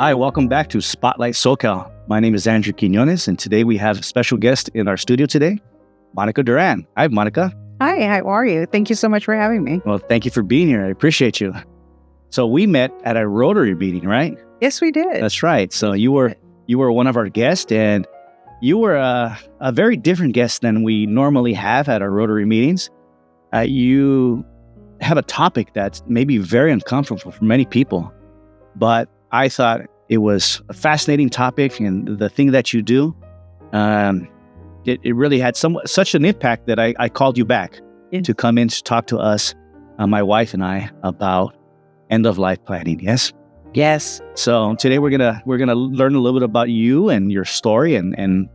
Hi, welcome back to Spotlight SoCal. My name is Andrew Quiñones, and today we have a special guest in our studio today, Monica Duran. Hi, Monica. Hi, how are you? Thank you so much for having me. Well, thank you for being here. I appreciate you. So we met at a Rotary meeting, right? Yes, we did. That's right. So you were one of our guests, and you were a very different guest than we normally have at our Rotary meetings. You have a topic that's maybe very uncomfortable for many people, but I thought it was a fascinating topic, and the thing that you do, it really had such an impact that I called you back to come in to talk to us, my wife and I, about end-of-life planning. Yes? Yes. So today we're gonna learn a little bit about you and your story and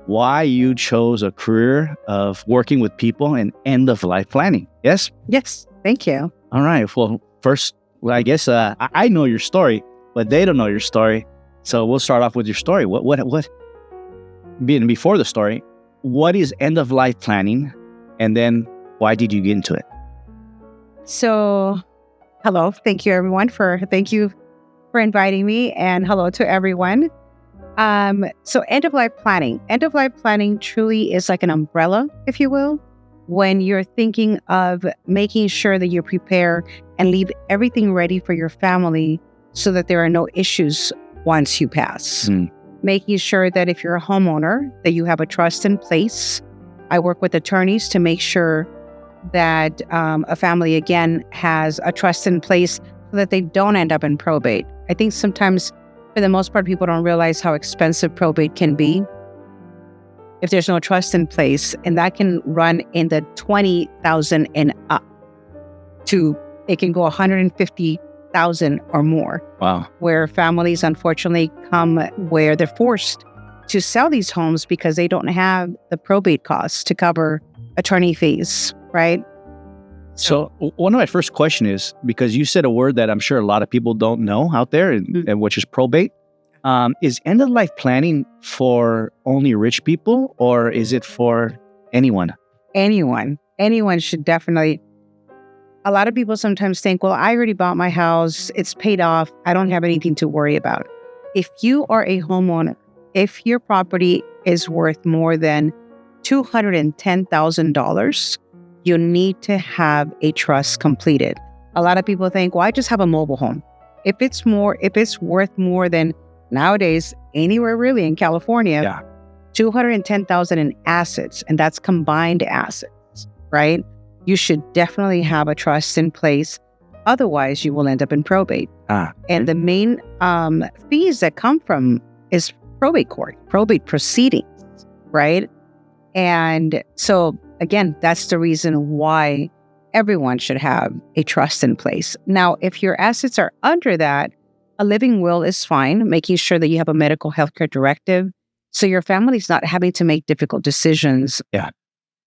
why you chose a career of working with people in end-of-life planning. Yes? Yes. Thank you. All right. Well, first, I guess I know your story, but they don't know your story. So we'll start off with your story. What being before the story, what is end-of-life planning? And then why did you get into it? So, hello. Thank you, everyone, thank you for inviting me, and hello to everyone. So end-of-life planning. End-of-life planning truly is like an umbrella, if you will, when you're thinking of making sure that you prepare and leave everything ready for your family so that there are no issues once you pass. Making sure that if you're a homeowner, that you have a trust in place. I work with attorneys to make sure that a family, again, has a trust in place so that they don't end up in probate. I think sometimes, for the most part, people don't realize how expensive probate can be if there's no trust in place, and that can run in the $20,000 and up to, it can go $150,000 or more. Wow. Where families unfortunately come where they're forced to sell these homes because they don't have the probate costs to cover attorney fees, right? So one of my first question is, because you said a word that I'm sure a lot of people don't know out there, and which is probate. Is end-of-life planning for only rich people, or is it for anyone? Anyone should definitely. A lot of people sometimes think, well, I already bought my house. It's paid off. I don't have anything to worry about. If you are a homeowner, if your property is worth more than $210,000, you need to have a trust completed. A lot of people think, well, I just have a mobile home. If it's worth more than, nowadays, anywhere really in California, $210,000 in assets, and that's combined assets, right? You should definitely have a trust in place. Otherwise, you will end up in probate. And the main fees that come from is probate court, probate proceedings, right? And so, again, that's the reason why everyone should have a trust in place. Now, if your assets are under that, a living will is fine, making sure that you have a medical healthcare directive so your family's not having to make difficult decisions at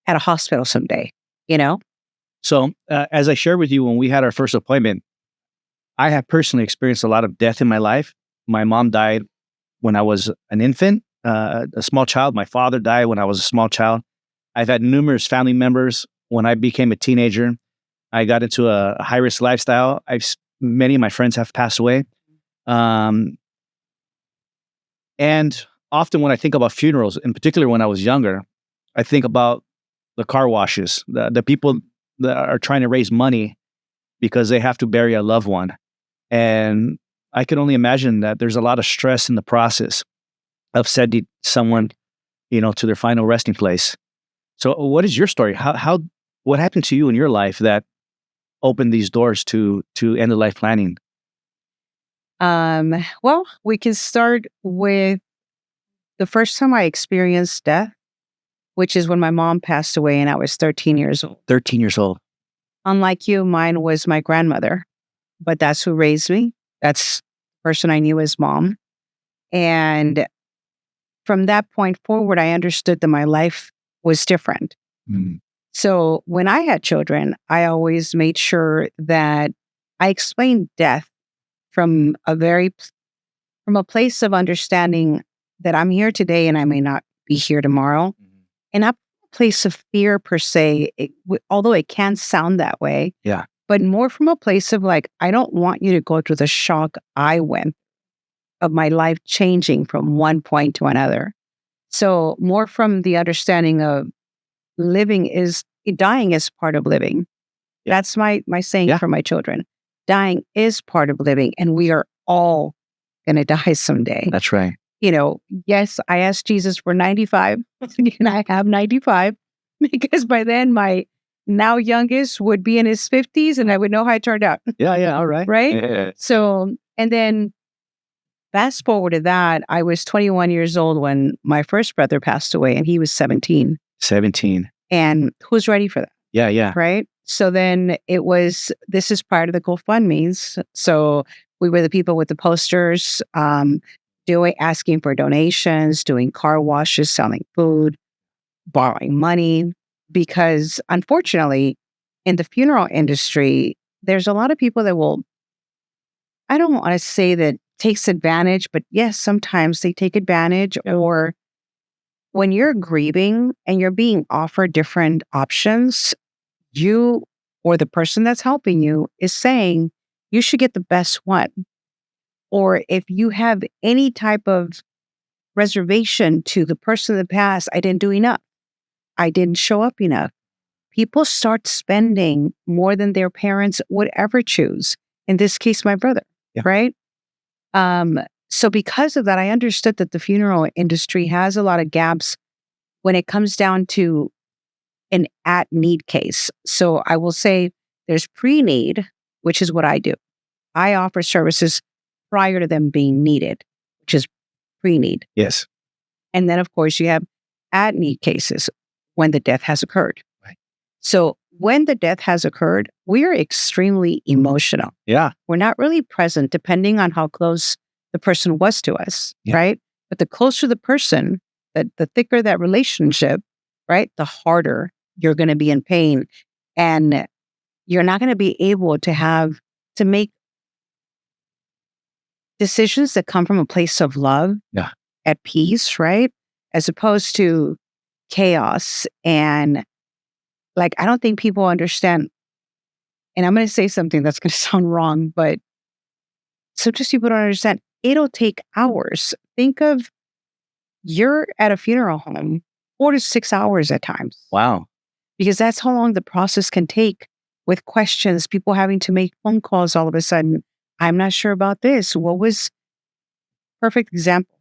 a hospital someday, you know? So as I shared with you when we had our first appointment, I have personally experienced a lot of death in my life. My mom died when I was an infant, a small child. My father died when I was a small child. I've had numerous family members. When I became a teenager, I got into a high-risk lifestyle. Many of my friends have passed away. And often when I think about funerals, in particular when I was younger, I think about the car washes, the people that are trying to raise money because they have to bury a loved one. And I can only imagine that there's a lot of stress in the process of sending someone, to their final resting place. So what is your story? What happened to you in your life that opened these doors to end-of-life planning? Well, we can start with the first time I experienced death, which is when my mom passed away and I was 13 years old. 13 years old. Unlike you, mine was my grandmother, but that's who raised me. That's the person I knew as mom. And from that point forward, I understood that my life was different. So when I had children, I always made sure that I explained death from a place of understanding that I'm here today and I may not be here tomorrow. And not a place of fear per se, although it can sound that way. But more from a place of like, I don't want you to go through the shock I went. of my life changing from one point to another. So more from the understanding of dying is part of living. Yeah. That's my saying Yeah. for my children. Dying is part of living, and we are all going to die someday. That's right. Yes, I asked Jesus for 95. Can I have 95? Because by then my now youngest would be in his 50s and I would know how it turned out. Yeah. All right. Right? Yeah. So, and then fast forward to that, I was 21 years old when my first brother passed away, and he was 17. 17. And who's ready for that? Yeah. Right? So then this is prior to the GoFundMes. So we were the people with the posters, asking for donations, doing car washes, selling food, borrowing money. Because unfortunately, in the funeral industry, there's a lot of people that I don't want to say that takes advantage, but yes, sometimes they take advantage. Or when you're grieving and you're being offered different options, you or the person that's helping you is saying you should get the best one. Or if you have any type of reservation to the person that passed, I didn't do enough. I didn't show up enough. People start spending more than their parents would ever choose. In this case, my brother, right? So because of that, I understood that the funeral industry has a lot of gaps when it comes down to an at-need case. So I will say there's pre-need, which is what I do. I offer services prior to them being needed, which is pre-need. Yes. And then, of course, you have at-need cases when the death has occurred. Right. So when the death has occurred, we are extremely emotional. Yeah. We're not really present depending on how close the person was to us, right? But the closer the person, the thicker that relationship, right? The harder you're going to be in pain. And you're not going to be able to make decisions that come from a place of love, at peace, right? As opposed to chaos. And I don't think people understand. And I'm going to say something that's going to sound wrong, but so just people don't understand, it'll take hours. Think of you're at a funeral home 4 to 6 hours at times. Wow. Because that's how long the process can take with questions, people having to make phone calls all of a sudden. I'm not sure about this. Perfect example.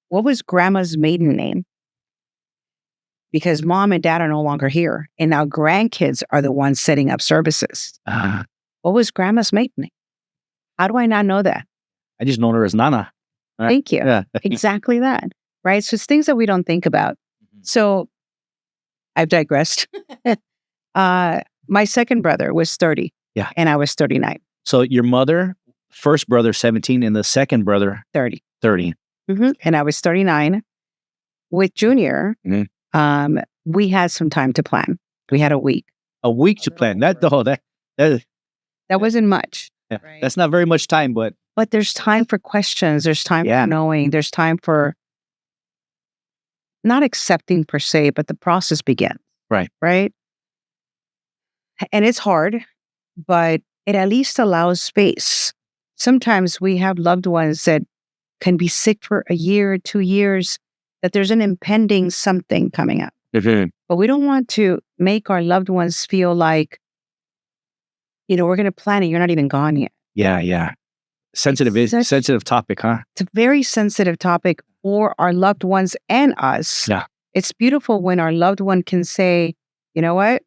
What was grandma's maiden name? Because mom and dad are no longer here. And now grandkids are the ones setting up services. What was grandma's maiden name? How do I not know that? I just know her as Nana. Thank you. Yeah. Exactly that. Right? So it's things that we don't think about. So I've digressed. My second brother was 30. Yeah. And I was 39. So your mother, first brother, 17, and the second brother, 30. 30. Mm-hmm. And I was 39. With Junior, we had some time to plan. We had a week. A week to plan. That wasn't much. Yeah. Right. That's not very much time, but there's time for questions. There's time for knowing. There's time for not accepting per se, but the process begins. Right. Right. And it's hard, but it at least allows space. Sometimes we have loved ones that can be sick for a year, 2 years, that there's an impending something coming up. Mm-hmm. But we don't want to make our loved ones feel like, we're going to plan it. You're not even gone yet. Yeah. Sensitive topic, huh? It's a very sensitive topic for our loved ones and us. Yeah. It's beautiful when our loved one can say, you know what?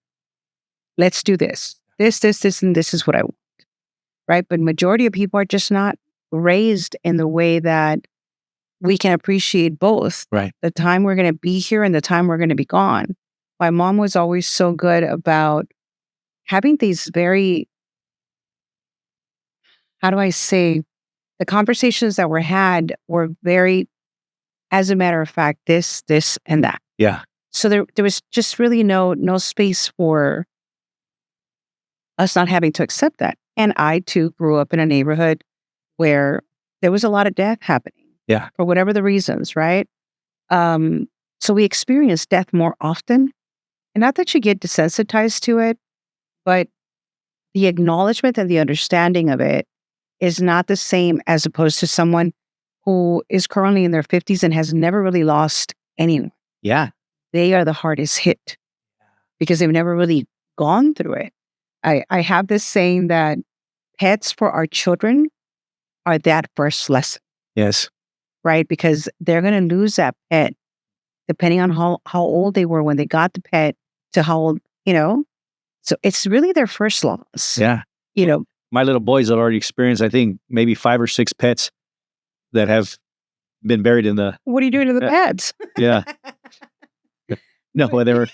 Let's do this. This, and this is what I want. Right? But majority of people are just not raised in the way that we can appreciate both. Right. The time we're going to be here and the time we're going to be gone. My mom was always so good about having these very, how do I say, the conversations that were had were very, as a matter of fact, this, and that. Yeah. So there was just really no space for us not having to accept that. And I too grew up in a neighborhood where there was a lot of death happening. Yeah. For whatever the reasons, right? So we experience death more often. And not that you get desensitized to it, but the acknowledgement and the understanding of it is not the same as opposed to someone who is currently in their 50s and has never really lost anyone. Yeah. They are the hardest hit because they've never really gone through it. I have this saying that pets for our children are that first lesson, Yes. right? Because they're going to lose that pet depending on how old they were when they got the pet to how old, So it's really their first loss. Yeah. My little boys have already experienced, I think, maybe 5 or 6 pets that have been buried in the... What are you doing to the pets? Yeah. No, they were...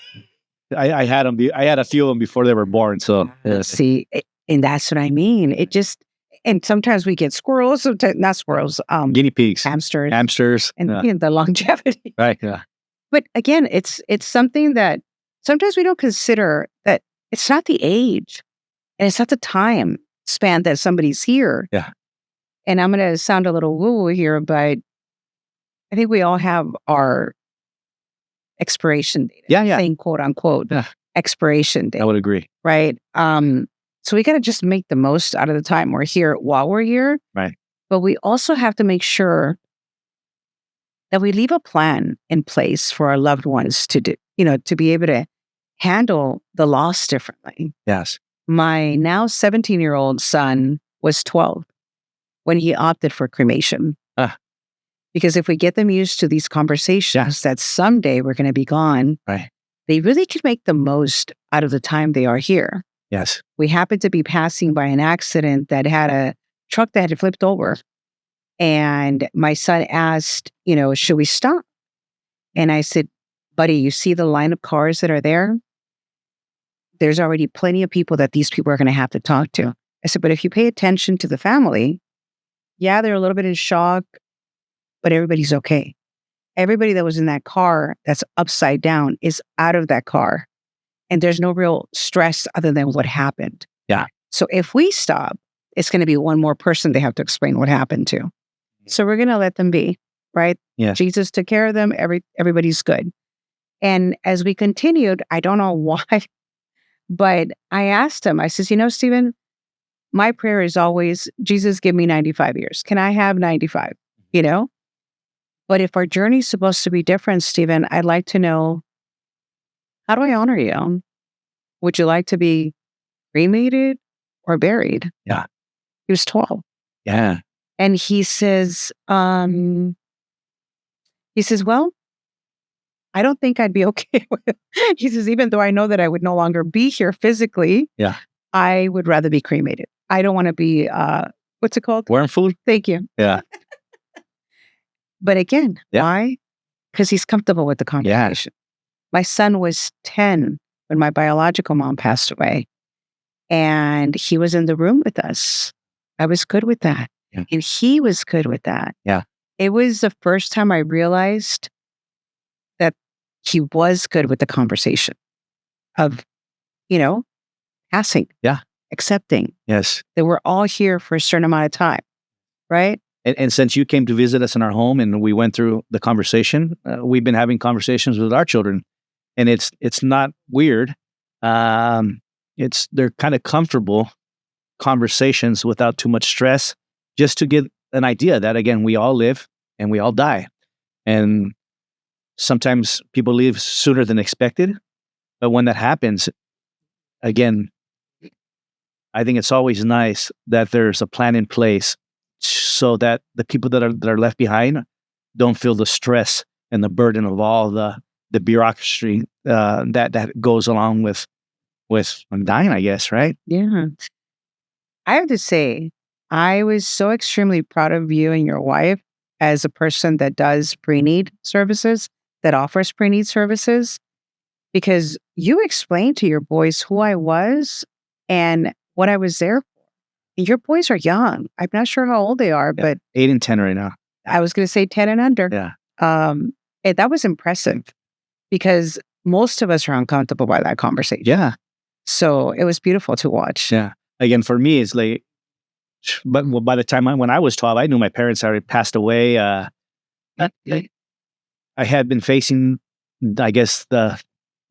I had them. I had a few of them before they were born. So see, and that's what I mean. It just, and sometimes we get squirrels, sometimes not squirrels, guinea pigs, hamsters, and the longevity. Right. Yeah. But again, it's something that sometimes we don't consider, that it's not the age, and it's not the time span that somebody's here. Yeah. And I'm going to sound a little woo-woo here, but I think we all have our expiration date. Yeah. Saying quote unquote expiration date. I would agree. Right. So we got to just make the most out of the time we're here while we're here. Right. But we also have to make sure that we leave a plan in place for our loved ones to do, to be able to handle the loss differently. Yes. My now 17-year-old son was 12 when he opted for cremation. Because if we get them used to these conversations that someday we're going to be gone, right, they really can make the most out of the time they are here. Yes. We happened to be passing by an accident that had a truck that had flipped over. And my son asked, should we stop? And I said, buddy, you see the line of cars that are there? There's already plenty of people that these people are going to have to talk to. I said, but if you pay attention to the family, yeah, they're a little bit in shock, but everybody's okay. Everybody that was in that car that's upside down is out of that car. And there's no real stress other than what happened. Yeah. So if we stop, it's going to be one more person they have to explain what happened to. So we're going to let them be, right? Yeah. Jesus took care of them. Everybody's good. And as we continued, I don't know why, but I asked him, I says, Stephen, my prayer is always, Jesus, give me 95 years. Can I have 95? But if our journey is supposed to be different, Stephen, I'd like to know, how do I honor you? Would you like to be cremated or buried? Yeah. He was 12. Yeah. And he says, well, I don't think I'd be okay with it. He says, even though I know that I would no longer be here physically, I would rather be cremated. I don't want to be, what's it called? Worm food? Thank you. Yeah. But again, why? Because he's comfortable with the conversation. My son was 10 when my biological mom passed away. And he was in the room with us. I was good with that. Yeah. And he was good with that. Yeah. It was the first time I realized that he was good with the conversation of, passing. Yeah. Accepting. Yes. That we're all here for a certain amount of time. Right? And since you came to visit us in our home and we went through the conversation, we've been having conversations with our children, and it's not weird. They're kind of comfortable conversations without too much stress, just to get an idea that, again, we all live and we all die. And sometimes people leave sooner than expected. But when that happens, again, I think it's always nice that there's a plan in place so that the people that are left behind don't feel the stress and the burden of all the bureaucracy that goes along with dying, I guess, right? Yeah. I have to say, I was so extremely proud of you and your wife as a person that does pre-need services, that offers pre-need services, because you explained to your boys who I was and what I was there for. Your boys are young. I'm not sure how old they are, but 8 and 10 right now. I was going to say 10 and under. Yeah. And that was impressive because most of us are uncomfortable by that conversation. Yeah. So it was beautiful to watch. Yeah. Again, for me, it's like, but by the time when I was 12, I knew my parents already passed away. I had been facing, I guess, the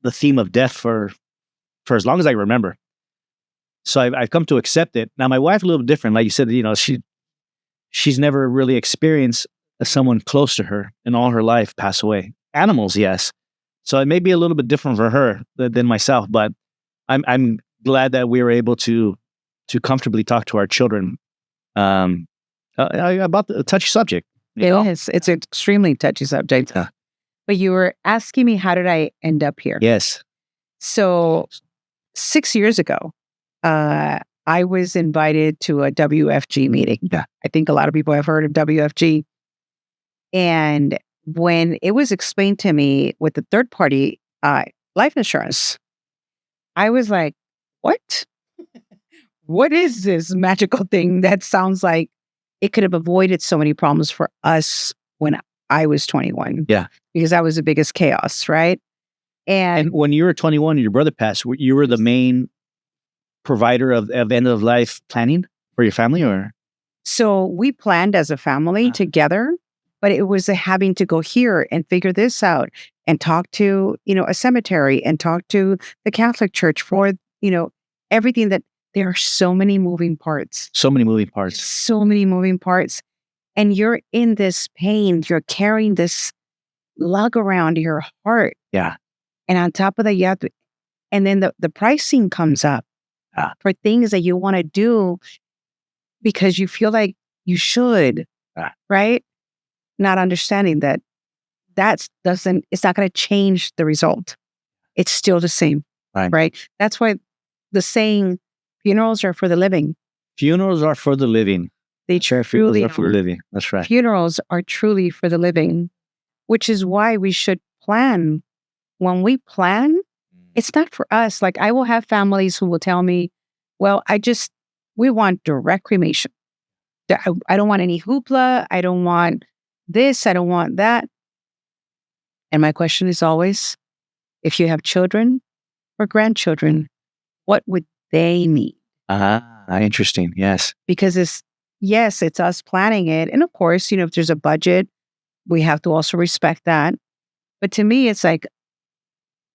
theme of death for as long as I remember. So I've come to accept it. Now, my wife, a little different. Like you said, she's never really experienced someone close to her in all her life pass away. Animals, yes. So it may be a little bit different for her than myself, but I'm glad that we were able to comfortably talk to our children about the touchy subject. It's an extremely touchy subject. Yeah. But you were asking me, how did I end up here? Yes. So 6 years ago, I was invited to a WFG meeting. Yeah. I think a lot of people have heard of WFG. And when it was explained to me with the third party life insurance, I was like, what? What is this magical thing that sounds like it could have avoided so many problems for us when I was 21? Yeah. Because that was the biggest chaos, right? And when you were 21 and your brother passed, you were the main provider of end of life planning for your family, or? So we planned as a family together, but it was having to go here and figure this out and talk to, a cemetery and talk to the Catholic Church for, everything that there are so many moving parts. So many moving parts. So many moving parts. And you're in this pain. You're carrying this lug around your heart. Yeah. And on top of that, you have to, and then the pricing comes up for things that you want to do because you feel like you should, right? Not understanding that it's not going to change the result. It's still the same, right? That's why the saying, funerals are for the living. Funerals are for the living. They truly are for the living. That's right. Funerals are truly for the living, which is why we should plan. When we plan, it's not for us. Like I will have families who will tell me, well, we want direct cremation. I don't want any hoopla. I don't want this. I don't want that. And my question is always, if you have children or grandchildren, what would they need? Interesting. Yes. Because it's us planning it. And of course, if there's a budget, we have to also respect that. But to me, it's like,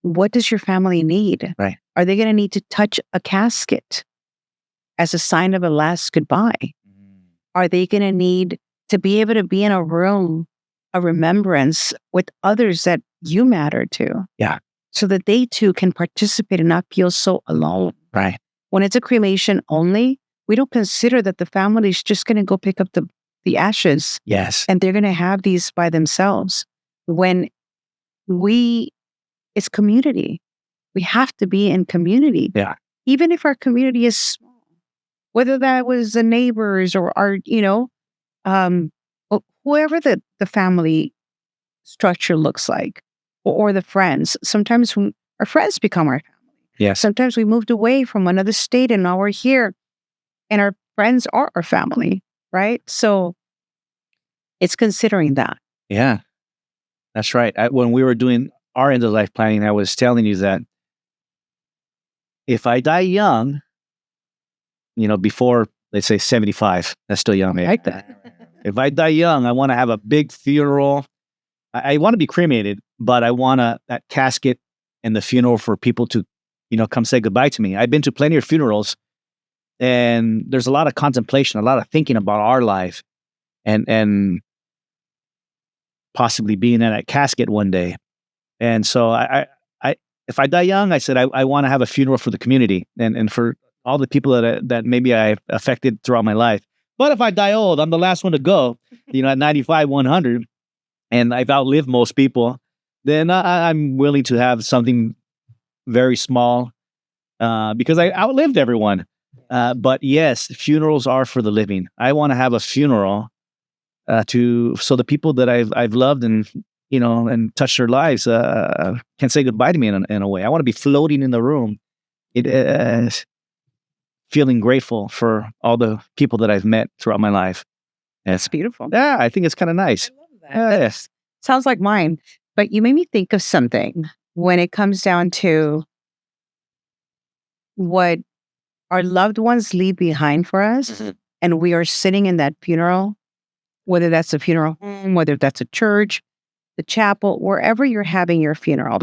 what does your family need? Right. Are they going to need to touch a casket as a sign of a last goodbye? Are they going to need to be able to be in a room, a remembrance with others that you matter to? Yeah. So that they too can participate and not feel so alone. Right. When it's a cremation only, we don't consider that the family is just going to go pick up the ashes. Yes. And they're going to have these by themselves. When it's community. We have to be in community. Yeah. Even if our community is small, whether that was the neighbors or our, whoever the family structure looks like, or the friends. Sometimes our friends become our family. Yes. Sometimes we moved away from another state and now we're here and our friends are our family, right? So it's considering that. Yeah, that's right. When we were doing our end of life planning, I was telling you that if I die young, before, let's say 75, that's still young. I like that. If I die young, I want to have a big funeral. I want to be cremated, but I want that casket and the funeral for people to, come say goodbye to me. I've been to plenty of funerals and there's a lot of contemplation, a lot of thinking about our life and possibly being in that casket one day. And so I if I die young, I said, I want to have a funeral for the community and for all the people that maybe I've affected throughout my life. But if I die old, I'm the last one to go, at 95, 100, and I've outlived most people, then I'm willing to have something very small because I outlived everyone. But yes, funerals are for the living. I want to have a funeral so the people that I've loved and and touched their lives can say goodbye to me in a way. I want to be floating in the room, feeling grateful for all the people that I've met throughout my life. That's beautiful. Yeah, I think it's kind of nice. I love that. Yes. Sounds like mine. But you made me think of something when it comes down to what our loved ones leave behind for us, and we are sitting in that funeral, whether that's a funeral home, whether that's a church, the chapel, wherever you're having your funeral.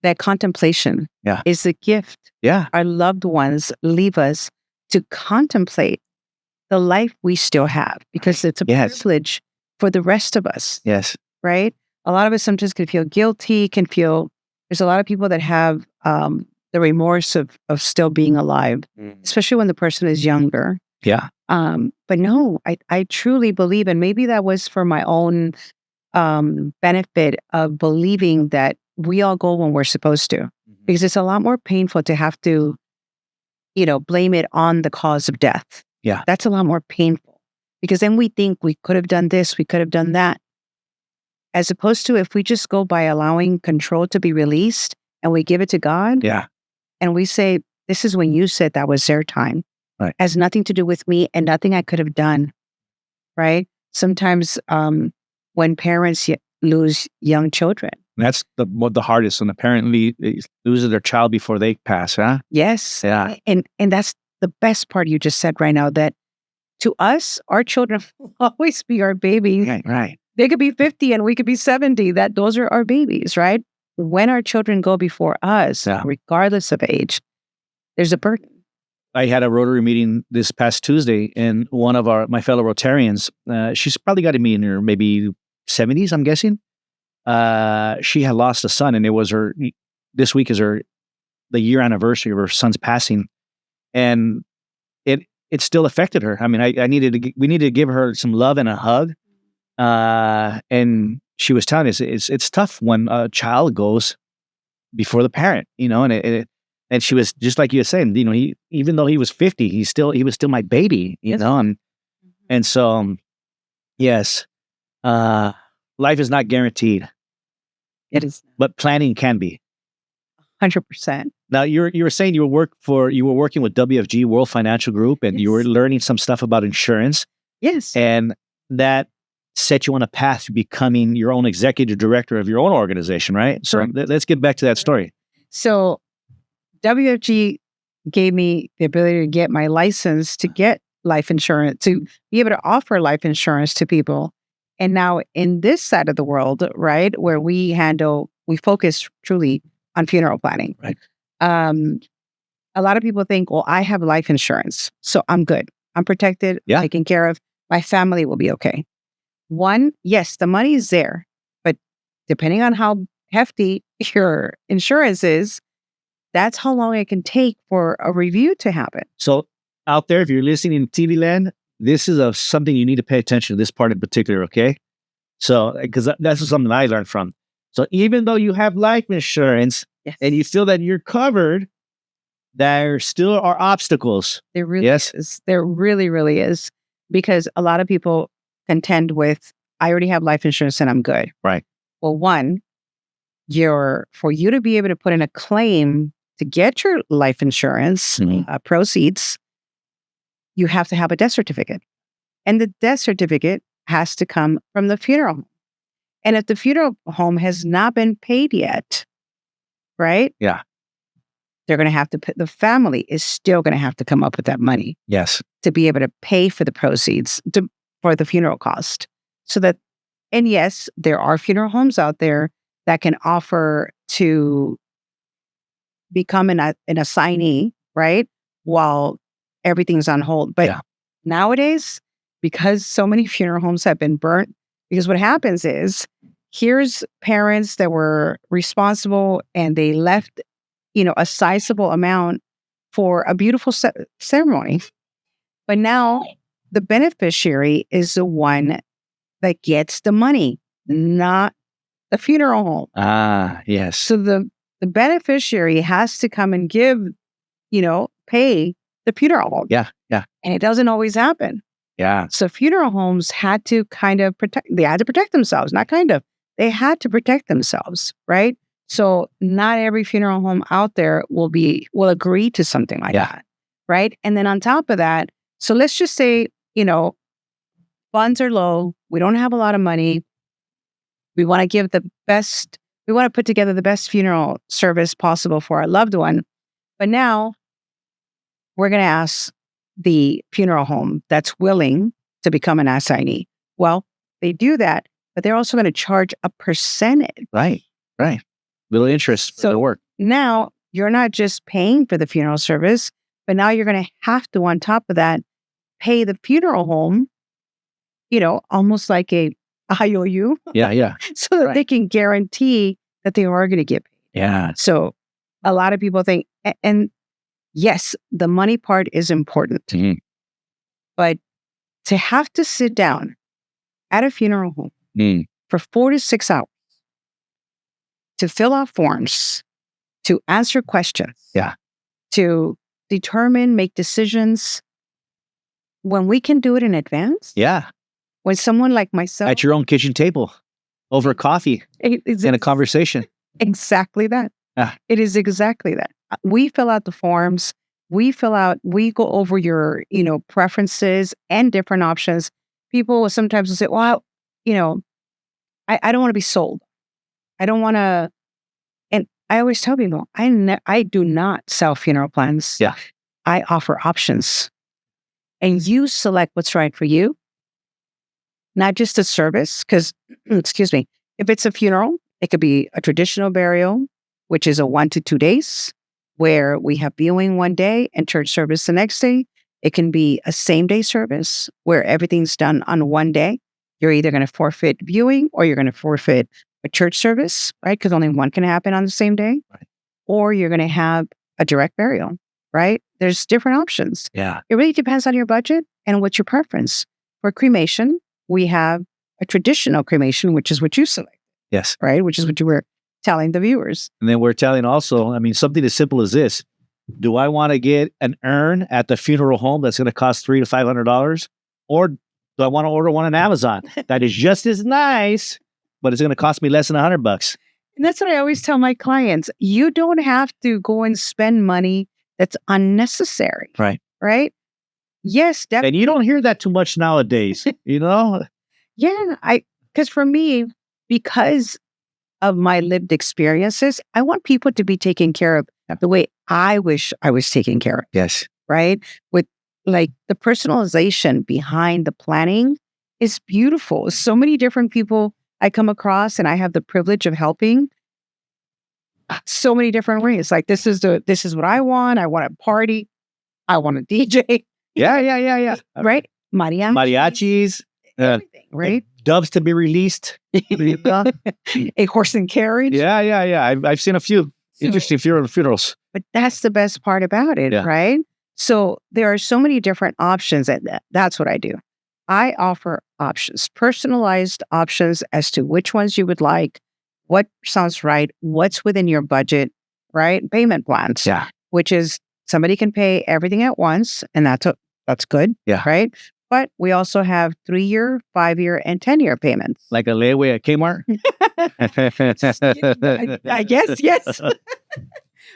That contemplation is a gift. Yeah. Our loved ones leave us to contemplate the life we still have, because it's a privilege for the rest of us. Yes. Right? A lot of us sometimes can feel guilty, there's a lot of people that have the remorse of still being alive, especially when the person is younger. Yeah. But no, I truly believe, and maybe that was for my own benefit of believing that we all go when we're supposed to, because it's a lot more painful to have to, blame it on the cause of death. Yeah. That's a lot more painful, because then we think we could have done this, we could have done that. As opposed to if we just go by allowing control to be released and we give it to God. Yeah. And we say, this is when you said that was their time. Right. Has nothing to do with me and nothing I could have done. Right? Sometimes when parents lose young children. That's the hardest, when a parent loses their child before they pass, huh? Yes. Yeah. And that's the best part you just said right now, that to us, our children will always be our babies. Right. They could be 50 and we could be 70. Those are our babies, right? When our children go before us, regardless of age, there's a burden. I had a Rotary meeting this past Tuesday, and one of my fellow Rotarians, she's probably got to be in her maybe 70s, I'm guessing. She had lost a son, and this week is the year anniversary of her son's passing, and it still affected her. I mean, we needed to give her some love and a hug. And she was telling us it's tough when a child goes before the parent, and she was just like you were saying, even though he was 50, he was still my baby, and so, yes, life is not guaranteed. It is, but planning can be. 100%. Now you were saying you were working with WFG, World Financial Group, and you were learning some stuff about insurance. Yes, and that set you on a path to becoming your own executive director of your own organization, right? So let's get back to that story. So WFG gave me the ability to get my license to get life insurance, to be able to offer life insurance to people. And now in this side of the world, right, where we focus truly on funeral planning. Right. A lot of people think, well, I have life insurance, so I'm good. I'm protected, taken care of. My family will be okay. One, yes, the money is there, but depending on how hefty your insurance is, that's how long it can take for a review to happen. So out there, if you're listening in TV land, this is something you need to pay attention to, this part in particular, okay? So, because that's something I learned from. So even though you have life insurance and you feel that you're covered, there still are obstacles. There really is. There really, really is. Because a lot of people contend with, I already have life insurance and I'm good. Right. Well, one, for you to be able to put in a claim to get your life insurance proceeds, you have to have a death certificate. And the death certificate has to come from the funeral home. And if the funeral home has not been paid yet, right? Yeah. They're going to have to the family is still going to have to come up with that money. Yes. To be able to pay for the proceeds for the funeral cost. And yes, there are funeral homes out there that can offer to become an assignee, right? While everything's on hold. But nowadays, because so many funeral homes have been burnt, because what happens is, here's parents that were responsible and they left, a sizable amount for a beautiful ceremony. But now the beneficiary is the one that gets the money, not the funeral home. Ah, yes. So the beneficiary has to come and give, pay the funeral home. Yeah. And it doesn't always happen. Yeah. So funeral homes had to they had to protect themselves, they had to protect themselves, right? So not every funeral home out there will agree to something like that, right? And then on top of that, so let's just say, funds are low, we don't have a lot of money, we want to put together the best funeral service possible for our loved one, but now we're going to ask the funeral home that's willing to become an assignee. Well, they do that, but they're also going to charge a percentage. Right. Little interest for the work. Now you're not just paying for the funeral service, but now you're going to have to, on top of that, pay the funeral home, almost like a IOU. Yeah. So that they can guarantee that they are going to get paid. Yeah. So a lot of people think, and yes, the money part is important, but to have to sit down at a funeral home for 4 to 6 hours to fill out forms, to answer questions, to determine, make decisions, when we can do it in advance. Yeah. When someone like myself At your own kitchen table, over coffee, in a conversation. Exactly that. It is exactly that. We fill out the forms. We go over your, preferences and different options. People will sometimes say, well, I don't want to be sold. I don't want to. And I always tell people, I do not sell funeral plans. Yeah. I offer options. And you select what's right for you, not just a service. Because, excuse me, if it's a funeral, it could be a traditional burial, which is a 1 to 2 days, where we have viewing one day and church service the next day. It can be a same-day service where everything's done on one day. You're either going to forfeit viewing or you're going to forfeit a church service, right? Because only one can happen on the same day. Right. Or you're going to have a direct burial, right? There's different options. Yeah. It really depends on your budget and what's your preference. For cremation, we have a traditional cremation, which is what you select. Yes. Right? Which is what you were telling the viewers. And then we're telling also, something as simple as this. Do I want to get an urn at the funeral home that's going to cost $300 to $500? Or do I want to order one on Amazon that is just as nice, but it's going to cost me less than $100? And that's what I always tell my clients. You don't have to go and spend money that's unnecessary. Right. Right? Yes, definitely. And you don't hear that too much nowadays, Yeah, because for me, because of my lived experiences, I want people to be taken care of the way I wish I was taken care of. Yes. Right? With like the personalization behind the planning is beautiful. So many different people I come across, and I have the privilege of helping so many different ways. Like this is what I want. I want a party. I want a DJ. Yeah. Right? Mariachis. Everything, right? Doves to be released. A horse and carriage. Yeah. I've seen a few interesting funerals. But that's the best part about it, right? So there are so many different options, and that's what I do. I offer options, personalized options as to which ones you would like, what sounds right, what's within your budget, right? Payment plans, which is somebody can pay everything at once, and that's good, right? But we also have 3-year, 5-year, and 10-year payments. Like a layaway at Kmart? I guess, yes.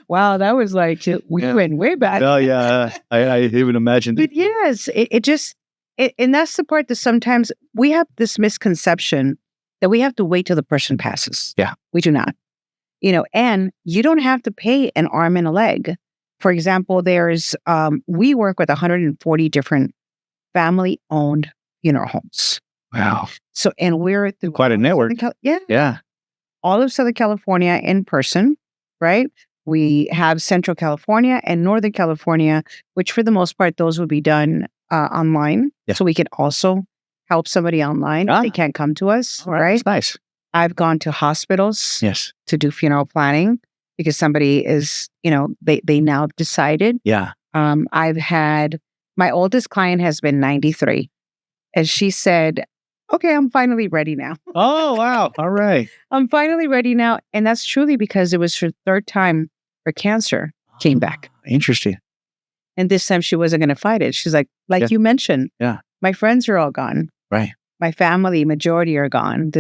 Wow, that was like, we went way back. Oh, yeah. I even imagined But yes, and that's the part that sometimes we have this misconception that we have to wait till the person passes. Yeah. We do not. And you don't have to pay an arm and a leg. For example, we work with 140 different family-owned funeral homes. Wow. So, and we're through quite a network. Yeah. All of Southern California in person, right? We have Central California and Northern California, which for the most part, those would be done online. Yeah. So we can also help somebody online if they can't come to us, right? That's nice. I've gone to hospitals to do funeral planning because somebody is, they now decided. Yeah. I've had, my oldest client has been 93. And she said, okay, I'm finally ready now. Oh, wow. All right. I'm finally ready now. And that's truly because it was her third time her cancer came back. Interesting. And this time she wasn't going to fight it. She's like you mentioned, my friends are all gone. Right. My family, majority are gone.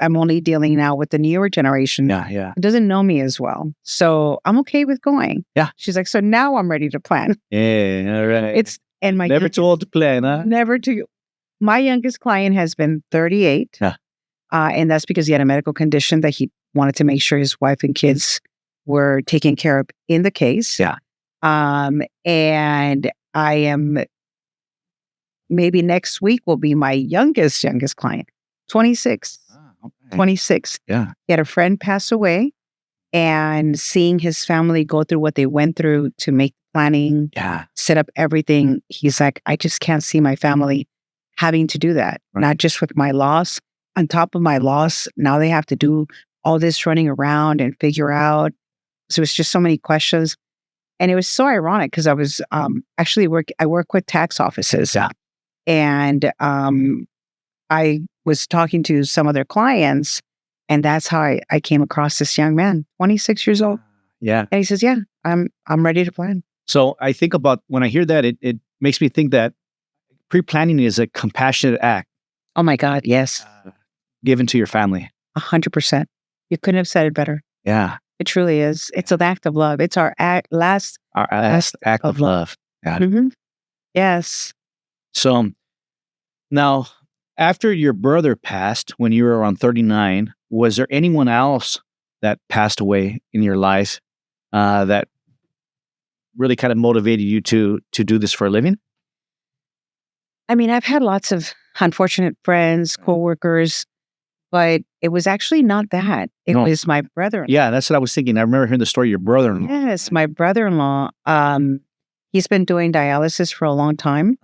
I'm only dealing now with the newer generation. Yeah. It doesn't know me as well. So I'm okay with going. Yeah. She's like, so now I'm ready to plan. Yeah. All right. Never too old to plan, huh? Never too. My youngest client has been 38. Yeah. And that's because he had a medical condition that he wanted to make sure his wife and kids were taken care of in the case. Yeah. And I am, maybe next week will be my youngest client, 26. Okay. 26. Yeah. He had a friend pass away, and seeing his family go through what they went through to make the planning, Yeah. set up everything. He's like, I just can't see my family having to do that. Right. Not just with my loss. On top of my loss, now they have to do all this running around and figure out. So it's just so many questions. And it was so ironic because I was I work with tax offices. Yeah. And I was talking to some of their clients, and that's how I came across this young man, 26 years old. Yeah. And he says, yeah, I'm ready to plan. So I think about when I hear that, it makes me think that pre-planning is a compassionate act Oh my God, yes, given to your family. 100%. You couldn't have said it better. Yeah. It truly is. It's an act of love. It's our last Our last act of love. Yeah. Mhm. Yes. So now, after your brother passed when you were around 39, was there anyone else that passed away in your life that really kind of motivated you to do this for a living? I mean, I've had lots of unfortunate friends, coworkers, but it was actually not that. It No. was my brother. Yeah, that's what I was thinking. I remember hearing the story of your brother-in-law. Yes, my brother-in-law. He's been doing dialysis for a long time.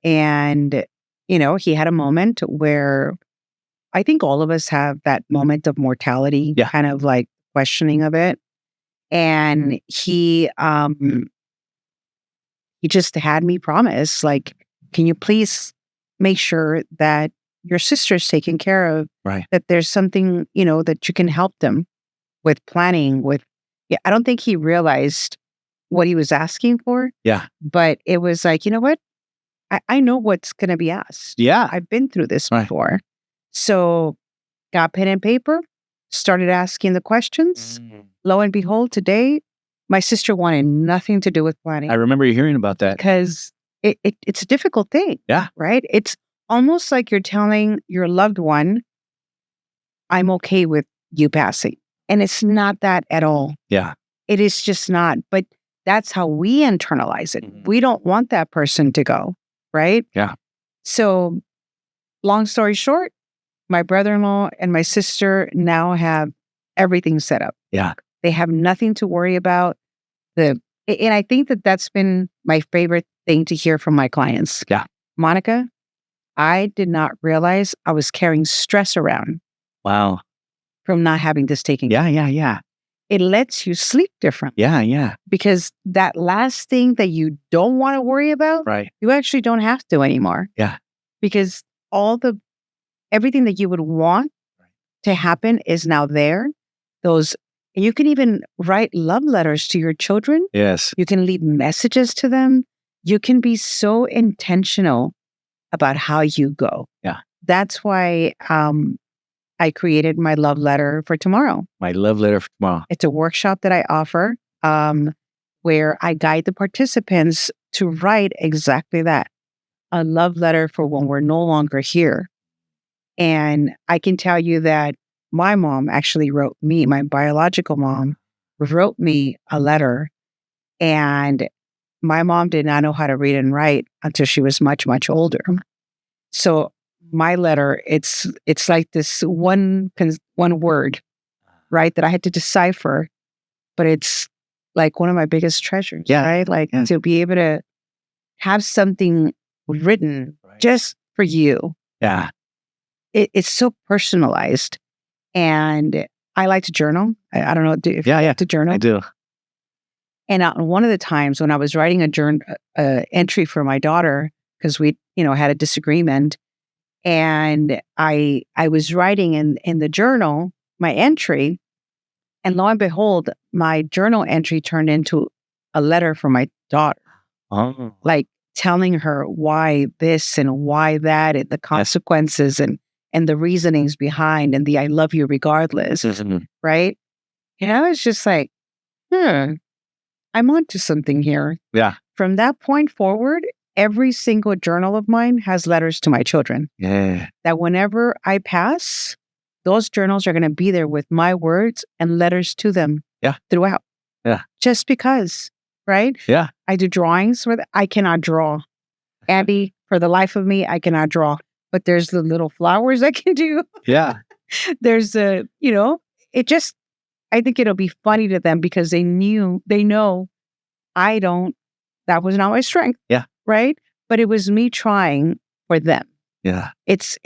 And, he had a moment where I think all of us have that moment of mortality, Yeah. kind of like questioning of it. And he just had me promise, like, can you please make sure that your sister's taken care of, Right. that there's something, that you can help them with planning yeah, I don't think he realized what he was asking for. Yeah. But it was like, you know what? I know what's going to be asked. Yeah. I've been through this Right. before. So got pen and paper, started asking the questions. Lo and behold, today, my sister wanted nothing to do with planning I remember you hearing about that. because it's a difficult thing. Yeah. Right? It's almost like you're telling your loved one, I'm okay with you passing. And it's not that at all. Yeah. It is just not. But that's how we internalize it. Mhm. We don't want that person to go. Right? Yeah. So, long story short, my brother-in-law and my sister now have everything set up. Yeah. They have nothing to worry about. And I think that that's been my favorite thing to hear from my clients. Yeah. Monica, I did not realize I was carrying stress around Wow. from not having this taken care of. Yeah. It lets you sleep differently Yeah. because that last thing that you don't want to worry about, Right. you actually don't have to anymore. Yeah. Because everything that you would want to happen is now there. You can even write love letters to your children. Yes. You can leave messages to them. You can be so intentional about how you go. Yeah. That's why I created my love letter for tomorrow. My love letter for tomorrow. It's a workshop that I offer where I guide the participants to write exactly that, a love letter for when we're no longer here. And I can tell you that my mom actually wrote me, my biological mom, wrote me a letter. And my mom did not know how to read and write until she was much, much older. So my letter, it's like this one word, right, that I had to decipher, but it's like one of my biggest treasures, right? Like to be able to have something written just for you. Yeah. It's so personalized. And I like to journal. I don't know if you like to journal. I do. And one of the times when I was writing a entry for my daughter, because we, had a disagreement, and I was writing in the journal my entry, and lo and behold, my journal entry turned into a letter from my daughter, like telling her why this and why that, and the consequences and the reasonings behind, and the I love you regardless, right? And I was just like, I'm onto something here. Yeah. From that point forward, every single journal of mine has letters to my children. Yeah. That whenever I pass, those journals are going to be there with my words and letters to them throughout. Yeah. Just because, right? Yeah. I do drawings where I cannot draw. Andy, for the life of me, I cannot draw. But there's the little flowers I can do. Yeah. There's I think it'll be funny to them because they know I don't that was not my strength. Yeah. Right. But it was me trying for them. Yeah. It's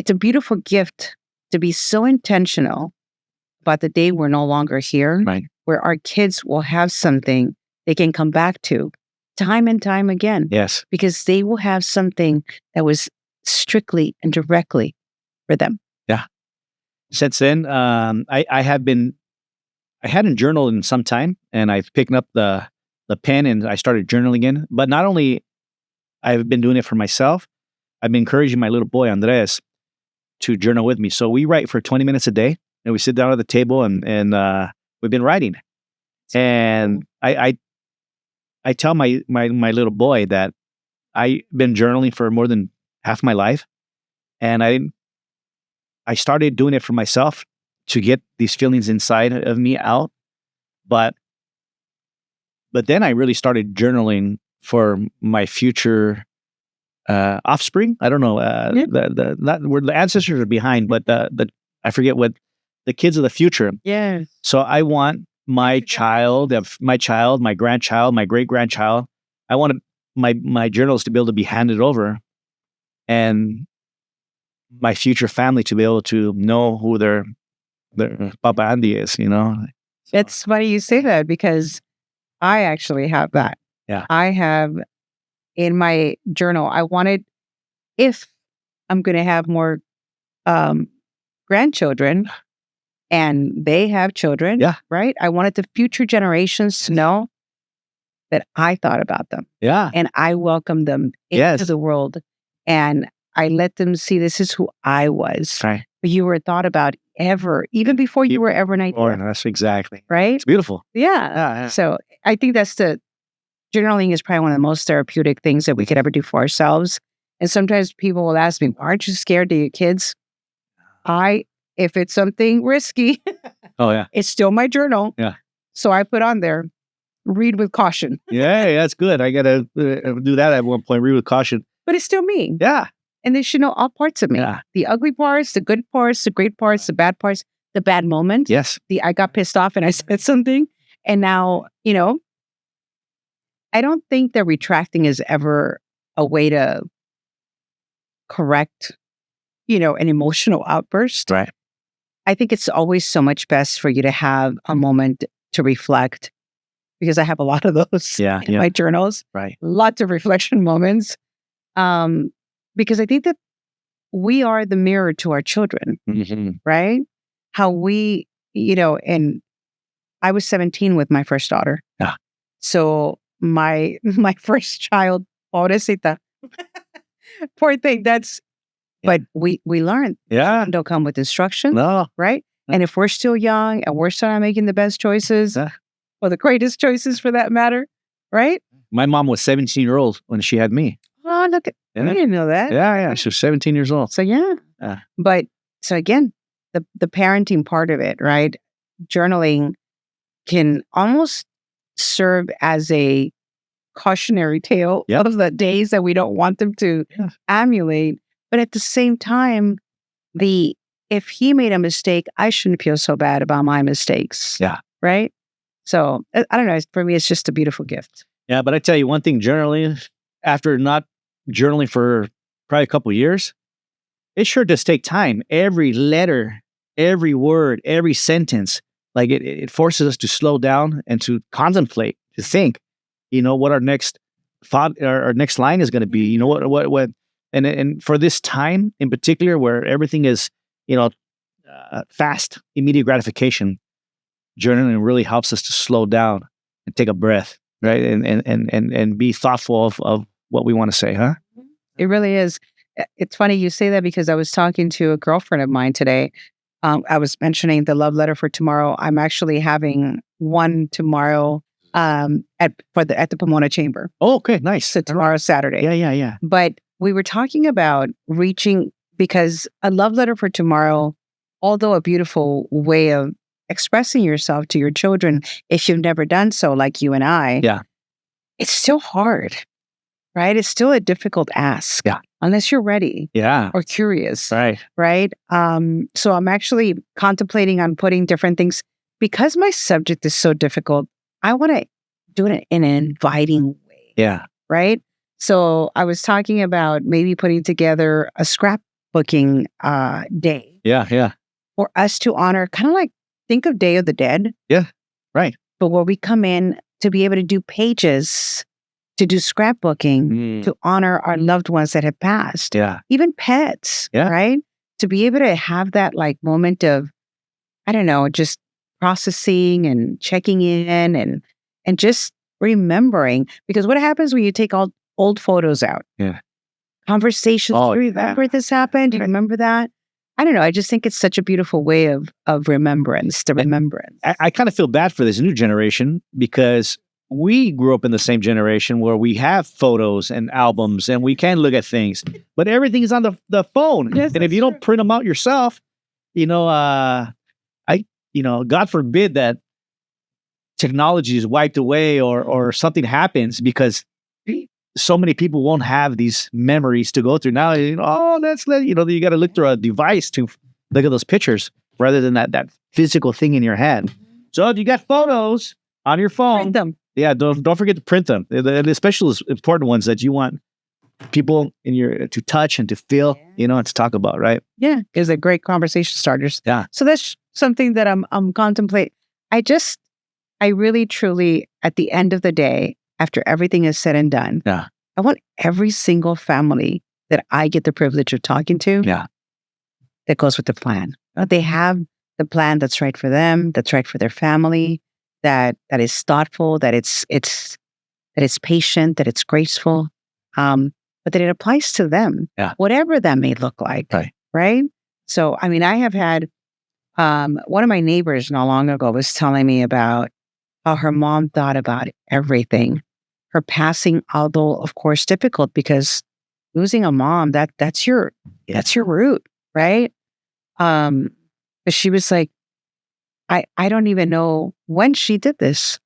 a beautiful gift to be so intentional about the day we're no longer here, Right. where our kids will have something they can come back to time and time again. Yes. Because they will have something that was strictly and directly for them. Yeah. Since then, I hadn't journaled in some time, and I've picked up the pen and I started journaling again. But not only I've been doing it for myself, I've been encouraging my little boy Andres to journal with me. So we write for 20 minutes a day, and we sit down at the table and we've been writing. And I tell my little boy that I've been journaling for more than half my life, and I started doing it for myself to get these feelings inside of me out. But then I really started journaling for my future offspring. I don't know. Not where the ancestors are behind, but I forget what the kids of the future. Yeah. So I want my child, my grandchild, my great grandchild. I want my journals to be able to be handed over, and my future family to be able to know who their Papa Andy is. It's funny you say that because I actually have that. Yeah. I have in my journal, I wanted, if I'm going to have more grandchildren and they have children, right? I wanted the future generations to know that I thought about them. Yeah. And I welcomed them into the world. And I let them see this is who I was. Right. You were thought about even before you were ever an idea. That's exactly. Right? It's beautiful. Yeah. So I think journaling is probably one of the most therapeutic things that we could ever do for ourselves. And sometimes people will ask me, aren't you scared to your kids? If it's something risky, it's still my journal. Yeah. So I put on there, read with caution. Yeah, that's good. I got to do that at one point, read with caution. But it's still me. Yeah. And they should know all parts of me. Yeah. The ugly parts, the good parts, the great parts, the bad parts, the bad moments. Yes. I got pissed off and I said something. And now, I don't think that retracting is ever a way to correct, an emotional outburst. Right. I think it's always so much best for you to have a moment to reflect, because I have a lot of those in my journals. Right. Lots of reflection moments. Because I think that we are the mirror to our children, right? How we, and I was 17 with my first daughter. Yeah. So my first child, pobrecita, poor thing. But we learned. Yeah. Don't come with instructions. No. Right. And if we're still young and we're still not making the best choices or the greatest choices for that matter, right? My mom was 17-year-old when she had me. Oh, look at, I didn't know that. Yeah. She was 17 years old. So but so again, the parenting part of it, right? Journaling can almost serve as a cautionary tale of the days that we don't want them to emulate. But at the same time, if he made a mistake, I shouldn't feel so bad about my mistakes. Yeah. Right? So I don't know. For me, it's just a beautiful gift. Yeah, but I tell you one thing, journaling, after not journaling for probably a couple of years, it sure does take time. Every letter, every word, every sentence, like it forces us to slow down and to contemplate, to think, what our next thought, our next line is going to be, what, and for this time in particular, where everything is, fast, immediate gratification, journaling really helps us to slow down and take a breath, right? And be thoughtful of what we want to say, huh? It really is. It's funny you say that because I was talking to a girlfriend of mine today. I was mentioning the love letter for tomorrow. I'm actually having one tomorrow at the Pomona Chamber. Oh, okay, nice. So tomorrow, Saturday. Yeah. But we were talking about reaching, because a love letter for tomorrow, although a beautiful way of expressing yourself to your children, if you've never done so, like you and I, it's still hard, right? It's still a difficult ask, unless you're ready, or curious, right? So I'm actually contemplating on putting different things, because my subject is so difficult. I want to do it in an inviting way. Yeah. Right. So I was talking about maybe putting together a scrapbooking day. Yeah. Yeah. For us to honor, kind of like think of Day of the Dead. Yeah. Right. But where we come in to be able to do pages, to do scrapbooking, to honor our loved ones that have passed. Yeah. Even pets. Yeah. Right. To be able to have that like moment of, I don't know, just processing and checking in and just remembering. Because what happens when you take all old photos out? Yeah. Conversations. Oh, do you remember this happened? Do you remember that? I don't know. I just think it's such a beautiful way of remembrance, the remembrance. I kind of feel bad for this new generation because we grew up in the same generation where we have photos and albums and we can look at things, but everything is on the phone. Yes, and if you don't print them out yourself, God forbid that technology is wiped away or something happens because so many people won't have these memories to go through. Now, you got to look through a device to look at those pictures rather than that physical thing in your hand. So if you got photos on your phone, Print them. Yeah, don't forget to print them. Especially important ones that you want people to touch and to feel, and to talk about, right? Yeah, is a great conversation starters. Yeah. So that's something that I'm contemplating. I really, truly, at the end of the day, after everything is said and done, Yeah. I want every single family that I get the privilege of talking to, Yeah. that goes with the plan. They have the plan that's right for them, that's right for their family, that is thoughtful, that it's patient, that it's graceful, but that it applies to them, whatever that may look like, right? So, I mean, I have had one of my neighbors not long ago was telling me about how her mom thought about everything. Her passing, although of course difficult because losing a mom, that's your root, right? But she was like, I don't even know when she did this.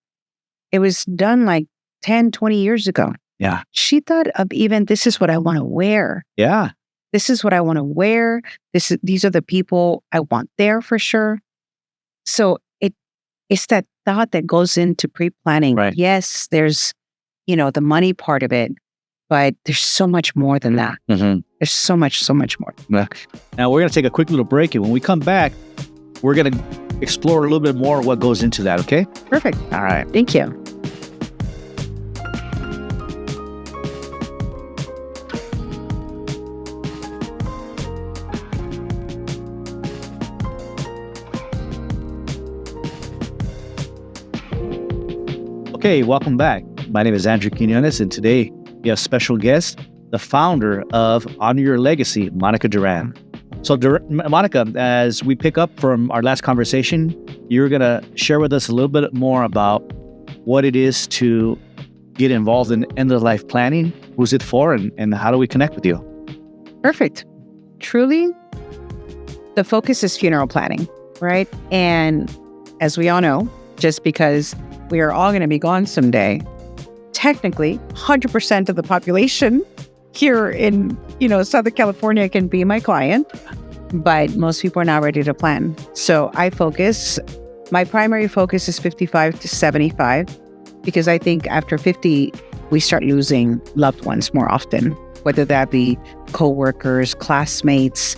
It was done like 10, 20 years ago. Yeah. She thought of even, this is what I want to wear. Yeah. This is what I want to wear. These are the people I want there for sure. So it's that thought that goes into pre-planning. Right. Yes, there's, the money part of it, but there's so much more than that. Mm-hmm. There's so much more. Now we're going to take a quick little break. And when we come back, we're going to explore a little bit more what goes into that. Okay. Perfect. All right. Thank you. Okay, welcome back. My name is Andrew Quiñones, and today we have special guest, the founder of Honor Your Legacy, Monica Duran. So, Monica, as we pick up from our last conversation, you're going to share with us a little bit more about what it is to get involved in end-of-life planning, who's it for, and how do we connect with you? Perfect. Truly, the focus is funeral planning, right? And as we all know, just because we are all going to be gone someday, technically 100% of the population here in, Southern California can be my client, but most people are not ready to plan. So my primary focus is 55 to 75, because I think after 50, we start losing loved ones more often, whether that be coworkers, classmates,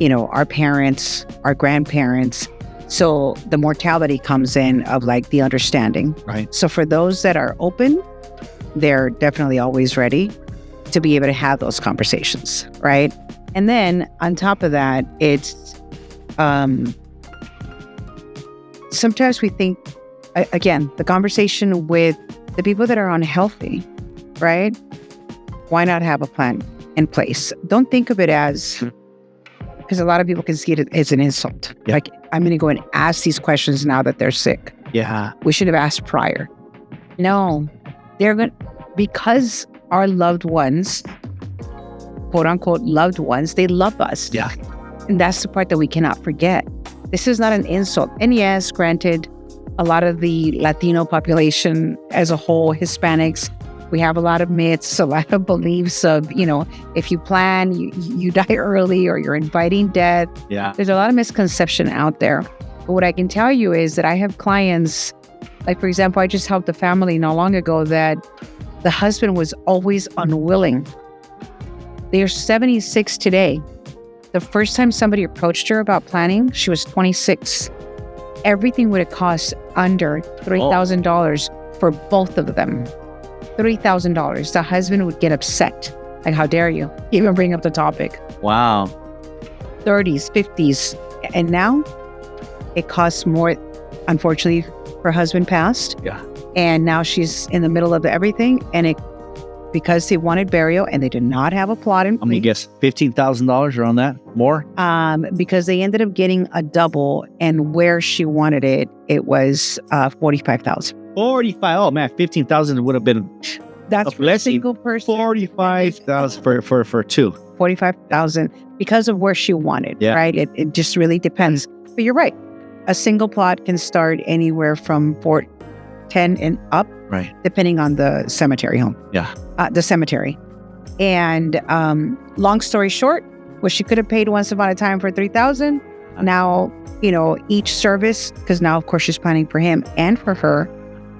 our parents, our grandparents. So the mortality comes in of like the understanding. Right. So for those that are open, they're definitely always ready to be able to have those conversations, right? And then on top of that, it's sometimes we think, again, the conversation with the people that are unhealthy, right? Why not have a plan in place? Don't think of it as, because a lot of people can see it as an insult. Yeah. Like, I'm going to go and ask these questions now that they're sick. Yeah. We should have asked prior. No, because our loved ones, quote unquote, loved ones, they love us. Yeah. And that's the part that we cannot forget. This is not an insult. And yes, granted, a lot of the Latino population as a whole, Hispanics, we have a lot of myths, a lot of beliefs of, if you plan, you die early or you're inviting death. Yeah. There's a lot of misconception out there. But what I can tell you is that I have clients Like, for example, I just helped a family not long ago that the husband was always unwilling. They are 76 today. The first time somebody approached her about planning, she was 26. Everything would have cost under $3,000 for both of them. $3,000. The husband would get upset. Like, how dare you even bring up the topic? Wow. 30s, 50s. And now it costs more. Unfortunately, her husband passed. Yeah. And now she's in the middle of everything. And because they wanted burial and they did not have a plot in place. Let me guess, $15,000 around that? More? Because they ended up getting a double, and where she wanted it, it was $45,000. 45. Oh man, 15,000 would have been That's a for a blessing. single person. 45,000 for two. 45,000 because of where she wanted. Yeah. Right. It just really depends. But you're right. A single plot can start anywhere from 10 and up, Right. depending on the cemetery home. Yeah. The cemetery. And long story short, what she could have paid once upon a time for $3,000. Now, each service, because now, of course, she's planning for him and for her.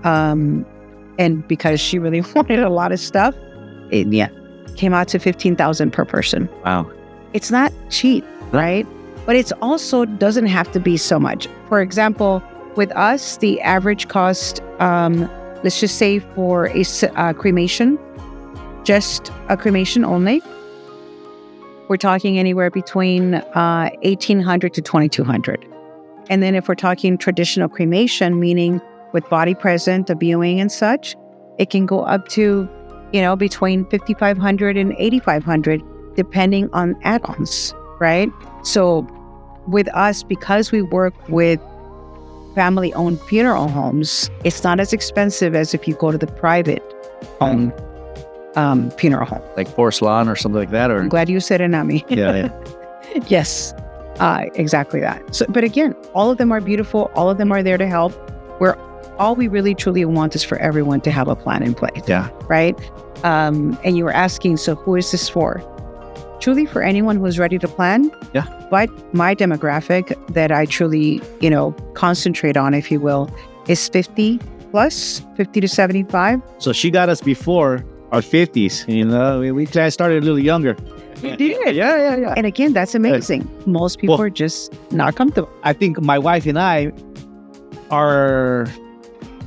And because she really wanted a lot of stuff, it came out to $15,000 per person. Wow. It's not cheap, right? But it's also doesn't have to be so much. For example, with us, the average cost, let's just say for a cremation, just a cremation only, we're talking anywhere between $1,800 to $2,200. And then if we're talking traditional cremation, meaning with body present, a viewing and such, it can go up to, between $5,500 and $8,500, depending on add-ons, right? So with us, because we work with family-owned funeral homes, it's not as expensive as if you go to the private home funeral home. Like porcelain or something like that? Or I'm glad you said it, not me. Yeah. Yes, exactly that. So, but again, all of them are beautiful. All of them are there to help. All we really truly want is for everyone to have a plan in place. Yeah. Right? And you were asking, so who is this for? Truly for anyone who's ready to plan. Yeah. But my demographic that I truly, concentrate on, if you will, is 50 plus, 50 to 75. So she got us before our 50s. We started a little younger. You did. Yeah. And again, that's amazing. Most people are just not comfortable. I think my wife and I are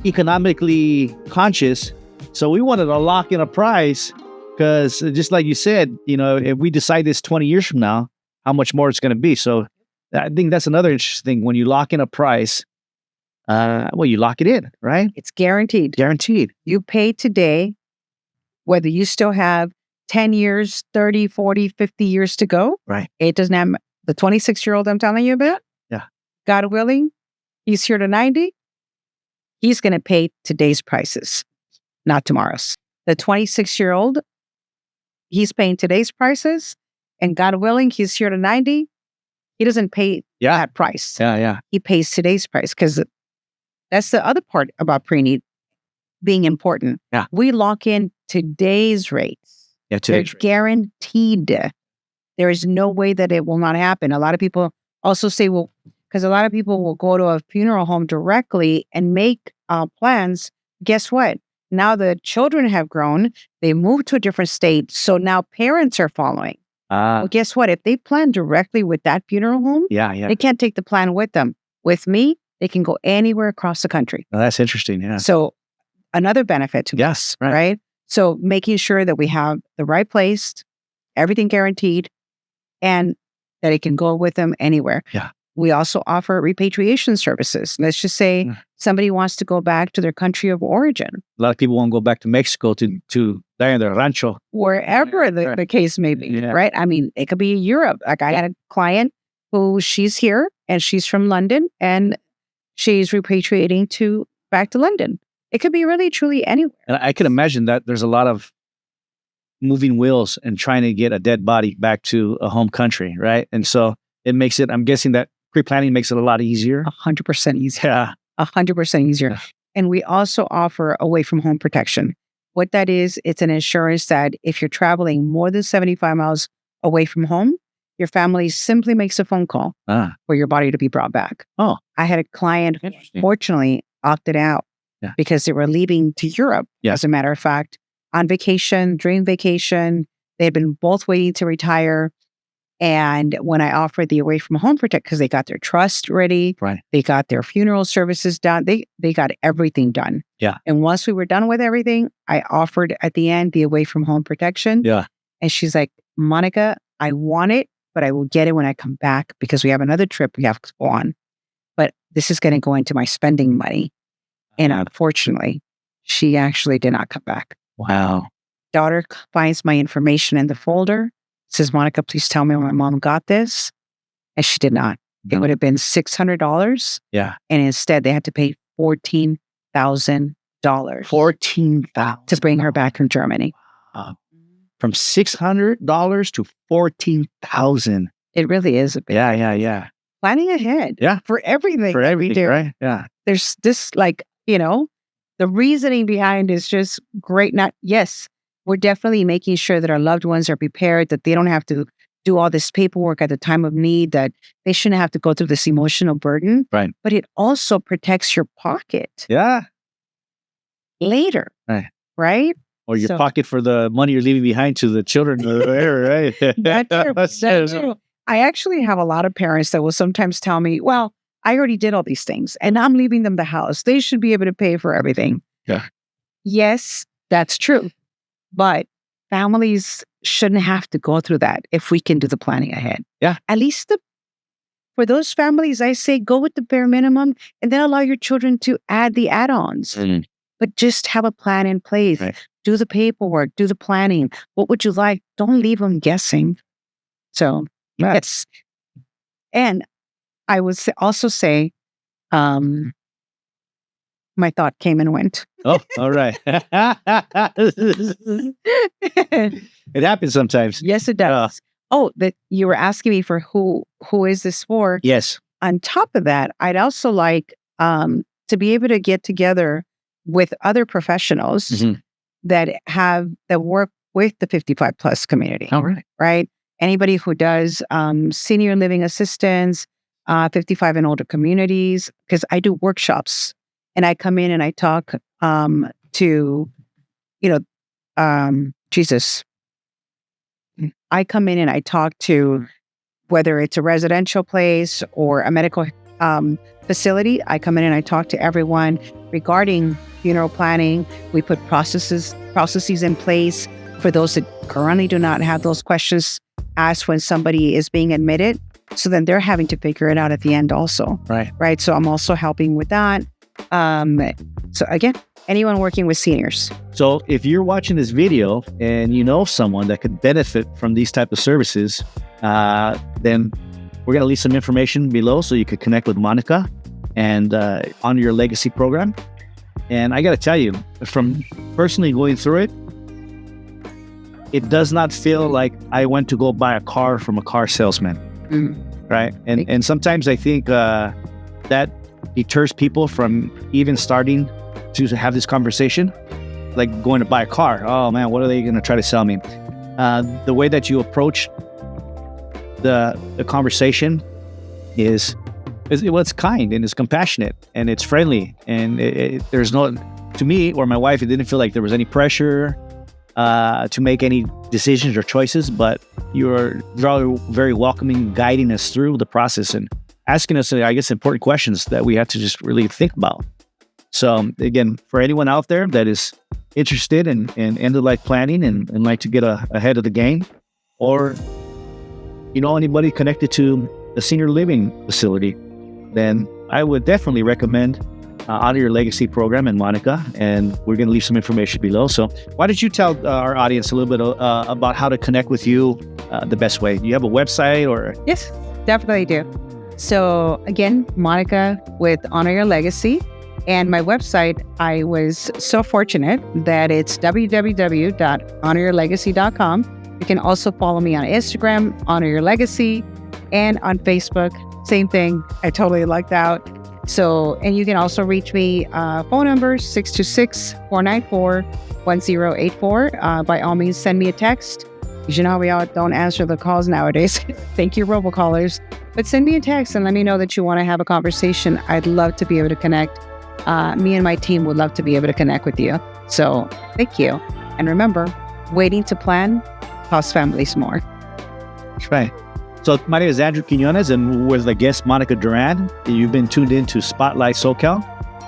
economically conscious, so we wanted to lock in a price because, just like you said, if we decide this 20 years from now, how much more it's going to be. So I think that's another interesting thing. When you lock in a price, you lock it in, right? It's guaranteed. Guaranteed. You pay today, whether you still have 10 years, 30, 40, 50 years to go. Right. It doesn't have the 26-year-old I'm telling you about. Yeah. God willing, he's here to 90. He's going to pay today's prices, not tomorrow's. The 26-year-old, he's paying today's prices, and God willing, he's here to 90. He doesn't pay that price. Yeah. He pays today's price, because that's the other part about pre-need being important. Yeah. We lock in today's rates. Yeah, They're guaranteed. There is no way that it will not happen. A lot of people also say, well, because a lot of people will go to a funeral home directly and make plans. Guess what? Now the children have grown. They moved to a different state. So now parents are following. Well, guess what? If they plan directly with that funeral home, they can't take the plan with them. With me, they can go anywhere across the country. Oh, that's interesting. Yeah. So another benefit to us, right? So making sure that we have the right place, everything guaranteed, and that it can go with them anywhere. Yeah. We also offer repatriation services. Let's just say somebody wants to go back to their country of origin. A lot of people won't go back to Mexico to die in their rancho. Wherever the case may be, right? I mean, it could be Europe. Like I had a client who she's here and she's from London and she's repatriating back to London. It could be really, truly anywhere. And I can imagine that there's a lot of moving wheels and trying to get a dead body back to a home country, right? And so it makes it, I'm guessing that pre-planning makes it a lot easier. 100% easier. Yeah. 100% easier. And we also offer away from home protection. What that is, it's an insurance that if you're traveling more than 75 miles away from home, your family simply makes a phone call for your body to be brought back. Oh. I had a client, fortunately, opted out Yeah. because they were leaving to Europe, Yeah. as a matter of fact, on vacation, dream vacation. They had been both waiting to retire. And when I offered the away from home protect, because they got their trust ready, Right. they got their funeral services done, they got everything done. Yeah. And once we were done with everything, I offered at the end the away from home protection. Yeah. And she's like, Monica, I want it, but I will get it when I come back because we have another trip we have to go on. But this is going to go into my spending money. And unfortunately, she actually did not come back. Wow. Daughter finds my information in the folder, says, Monica, please tell me when my mom got this. And she did not. It would have been $600. Yeah. And instead, they had to pay $14,000 $14,000 to bring her back from Germany. From $600 to $14,000. It really is a big Yeah. planning ahead. Yeah. For everything. For that we everything, do. right? Yeah. There's this, like, the reasoning behind is just great. Yes, we're definitely making sure that our loved ones are prepared, that they don't have to do all this paperwork at the time of need, that they shouldn't have to go through this emotional burden. Right. But it also protects your pocket Yeah. later. Right? Or your pocket for the money you're leaving behind to the children. Right? That's true. I actually have a lot of parents that will sometimes tell me, well, I already did all these things and I'm leaving them the house. They should be able to pay for everything. Yeah. Yes, that's true. But families shouldn't have to go through that if we can do the planning ahead. Yeah. At least for those families, I say go with the bare minimum and then allow your children to add the add-ons. Mm-hmm. But just have a plan in place. Right. Do the paperwork, do the planning. What would you like? Don't leave them guessing. So, yes. And I would also say, my thought came and went. Oh, all right. It happens sometimes. Yes, it does. That you were asking me for who is this for? Yes. On top of that, I'd also like to be able to get together with other professionals that work with the 55 plus community. All right. Right. Anybody who does senior living assistance, 55 and older communities, because I do workshops and I come in and I talk to, Jesus. I come in and I talk to whether it's a residential place or a medical facility. I come in and I talk to everyone regarding funeral planning. We put processes in place for those that currently do not have those questions asked when somebody is being admitted. So then they're having to figure it out at the end also. Right. So I'm also helping with that. So again, anyone working with seniors. So if you're watching this video and you know someone that could benefit from these type of services, then we're going to leave some information below so you could connect with Monica and Honor Your Legacy program. And I got to tell you, from personally going through it, it does not feel like I went to go buy a car from a car salesman. Right. And sometimes I think that deters people from even starting to have this conversation, like going to buy a car. Oh man, what are they going to try to sell me? The way that you approach the conversation is it's kind and it's compassionate and it's friendly. And there's no, to me or my wife, it didn't feel like there was any pressure to make any decisions or choices, but you're very welcoming, guiding us through the process and asking us, I guess, important questions that we have to just really think about. So again, for anyone out there that is interested in end-of-life planning and like to get ahead of the game, or anybody connected to a senior living facility, then I would definitely recommend Honor Your Legacy program and Monica, and we're going to leave some information below. So why don't you tell our audience a little bit about how to connect with you the best way? Do you have a website or? Yes, definitely do. So again, Monica with Honor Your Legacy. And my website, I was so fortunate that it's www.honoryourlegacy.com. You can also follow me on Instagram, Honor Your Legacy, and on Facebook, same thing. I totally lucked out. So, and you can also reach me, phone number 626-494-1084. By all means, send me a text. Because you know we all don't answer the calls nowadays. Thank you, robocallers. But send me a text and let me know that you want to have a conversation. I'd love to be able to connect me and my team would love to be able to connect with you. So thank you. And remember, waiting to plan costs families more. That's right. So my name is Andrew Quiñones, and with the guest Monica Duran. You've been tuned in to Spotlight SoCal.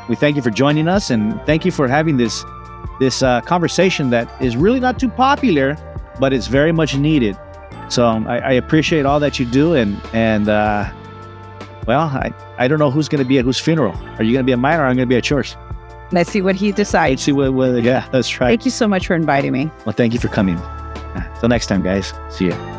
We thank you for joining us, and thank you for having this conversation that is really not too popular, but it's very much needed. So I appreciate all that you do, and well, I don't know who's going to be at whose funeral. Are you going to be at mine, or I'm going to be at yours? Let's see what he decides. Let's see what yeah, that's right. Thank you so much for inviting me. Well, thank you for coming. Till next time, guys. See ya.